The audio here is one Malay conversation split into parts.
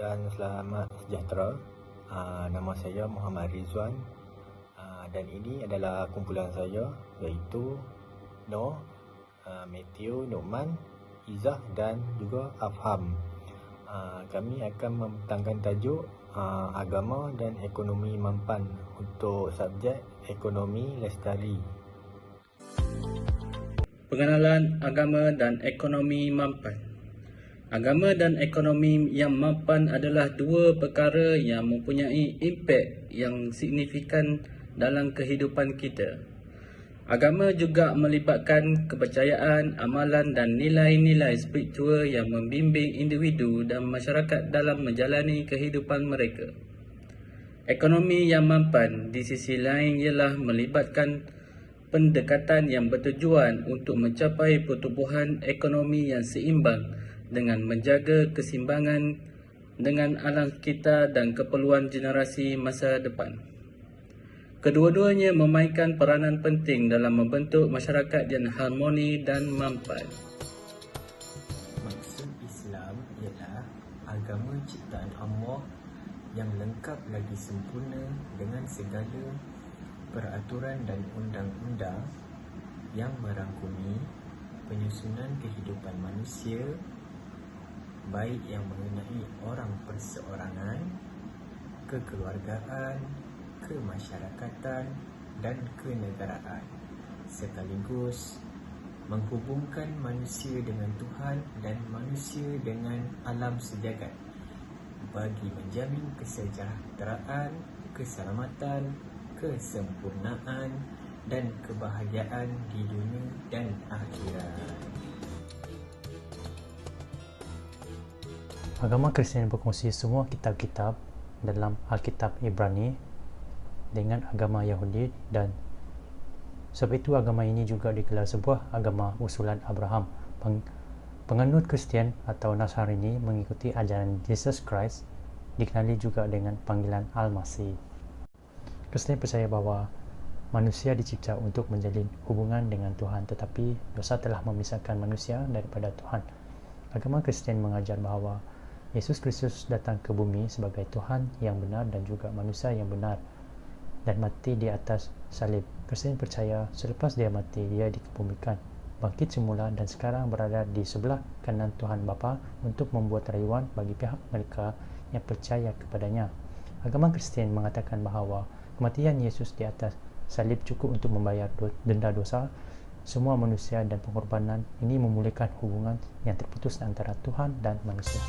dan selamat sejahtera. Nama saya Muhammad Rizwan, dan ini adalah kumpulan saya, iaitu Noh, Matthew, Nukman, Izzah dan juga Afham. Kami akan membentangkan tajuk agama dan ekonomi mampan untuk subjek ekonomi lestari. Pengenalan agama dan ekonomi mampan. Agama dan ekonomi yang mampan adalah dua perkara yang mempunyai impak yang signifikan dalam kehidupan kita. Agama juga melibatkan kepercayaan, amalan dan nilai-nilai spiritual yang membimbing individu dan masyarakat dalam menjalani kehidupan mereka. Ekonomi yang mampan di sisi lain ialah melibatkan pendekatan yang bertujuan untuk mencapai pertumbuhan ekonomi yang seimbang dengan menjaga keseimbangan dengan alam sekitar dan keperluan generasi masa depan. Kedua-duanya memainkan peranan penting dalam membentuk masyarakat yang harmoni dan mampan. Maksud Islam ialah agama ciptaan Allah yang lengkap lagi sempurna dengan segala peraturan dan undang-undang yang merangkumi penyusunan kehidupan manusia, baik yang mengenai orang perseorangan, kekeluargaan, kemasyarakatan dan kenegaraan, sekaligus menghubungkan manusia dengan Tuhan dan manusia dengan alam sejagat bagi menjamin kesejahteraan, keselamatan, kesempurnaan dan kebahagiaan di dunia dan akhirat. Agama Kristian berkongsi semua kitab-kitab dalam Alkitab Ibrani dengan agama Yahudi, dan sebab itu agama ini juga digelar sebuah agama usulan Abraham. Penganut Kristian atau Nasrani mengikuti ajaran Jesus Christ, dikenali juga dengan panggilan Al-Masih. Kristian percaya bahawa manusia dicipta untuk menjalin hubungan dengan Tuhan, tetapi dosa telah memisahkan manusia daripada Tuhan. Agama Kristian mengajar bahawa Yesus Kristus datang ke bumi sebagai Tuhan yang benar dan juga manusia yang benar, dan mati di atas salib. Kristian percaya selepas dia mati, dia dikebumikan, bangkit semula dan sekarang berada di sebelah kanan Tuhan Bapa untuk membuat rayuan bagi pihak mereka yang percaya kepadanya. Agama Kristian mengatakan bahawa kematian Yesus di atas salib cukup untuk membayar denda dosa semua manusia, dan pengorbanan ini memulihkan hubungan yang terputus antara Tuhan dan manusia.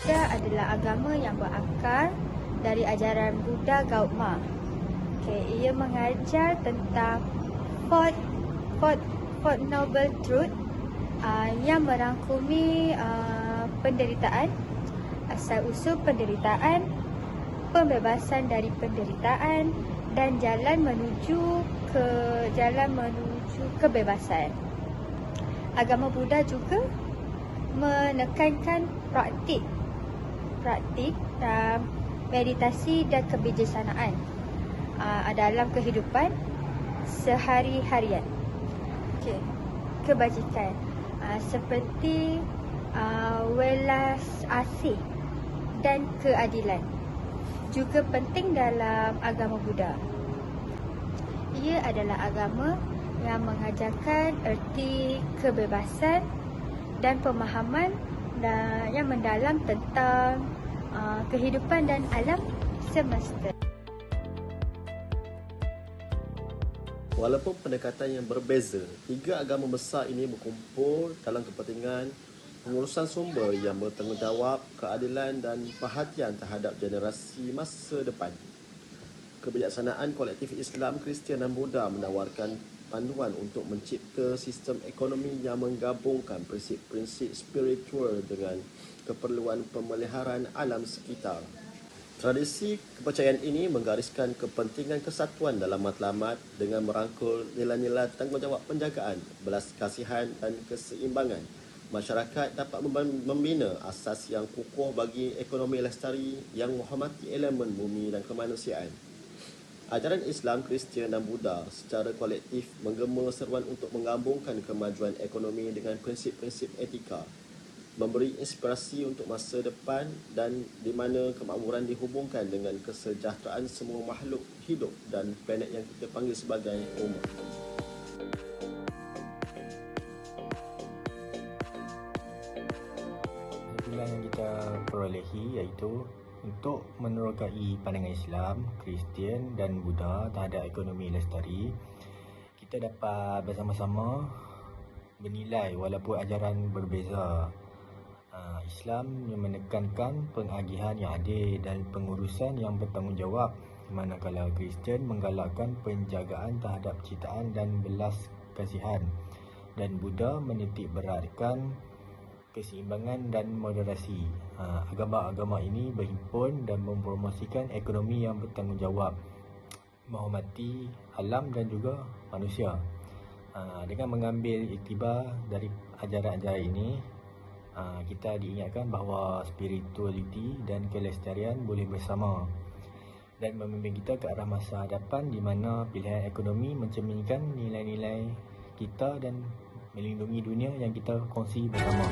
Buddha adalah agama yang berakar dari ajaran Buddha Gautama. Ia mengajar tentang Four Noble Truth yang merangkumi penderitaan, asal-usul penderitaan, pembebasan dari penderitaan, dan jalan menuju kebebasan. Agama Buddha juga menekankan praktik meditasi dan kebijaksanaan dalam kehidupan sehari-harian. Kebajikan seperti welas asih dan keadilan juga penting dalam agama Buddha. Ia adalah agama yang mengajarkan erti kebebasan dan pemahaman yang mendalam tentang kehidupan dan alam semesta. Walaupun pendekatan yang berbeza, tiga agama besar ini berkumpul dalam kepentingan pengurusan sumber yang bertanggungjawab, keadilan dan perhatian terhadap generasi masa depan. Kebijaksanaan kolektif Islam, Kristian dan Buddha menawarkan panduan untuk mencipta sistem ekonomi yang menggabungkan prinsip-prinsip spiritual dengan keperluan pemeliharaan alam sekitar. Tradisi kepercayaan ini menggariskan kepentingan kesatuan dalam matlamat dengan merangkul nilai-nilai tanggungjawab penjagaan, belas kasihan dan keseimbangan. Masyarakat dapat membina asas yang kukuh bagi ekonomi lestari yang menghormati elemen bumi dan kemanusiaan. Ajaran Islam, Kristian dan Buddha secara kolektif menggema seruan untuk menggabungkan kemajuan ekonomi dengan prinsip-prinsip etika, memberi inspirasi untuk masa depan dan di mana kemakmuran dihubungkan dengan kesejahteraan semua makhluk hidup dan planet yang kita panggil sebagai rumah. Kesimpulan yang kita perolehi iaitu untuk menerokai pandangan Islam, Kristian dan Buddha terhadap ekonomi lestari, kita dapat bersama-sama bernilai walaupun ajaran berbeza. Islam yang menekankan pengagihan yang adil dan pengurusan yang bertanggungjawab, manakala Kristian menggalakkan penjagaan terhadap ciptaan dan belas kasihan, dan Buddha menitik beratkan keseimbangan dan moderasi. Agama-agama ini berhimpun dan mempromosikan ekonomi yang bertanggungjawab, menghormati alam dan juga manusia. Dengan mengambil iktibar dari ajaran-ajaran ini, kita diingatkan bahawa spiritualiti dan kelestarian boleh bersama dan memimpin kita ke arah masa hadapan di mana pilihan ekonomi mencerminkan nilai-nilai kita dan melindungi dunia yang kita kongsi bersama.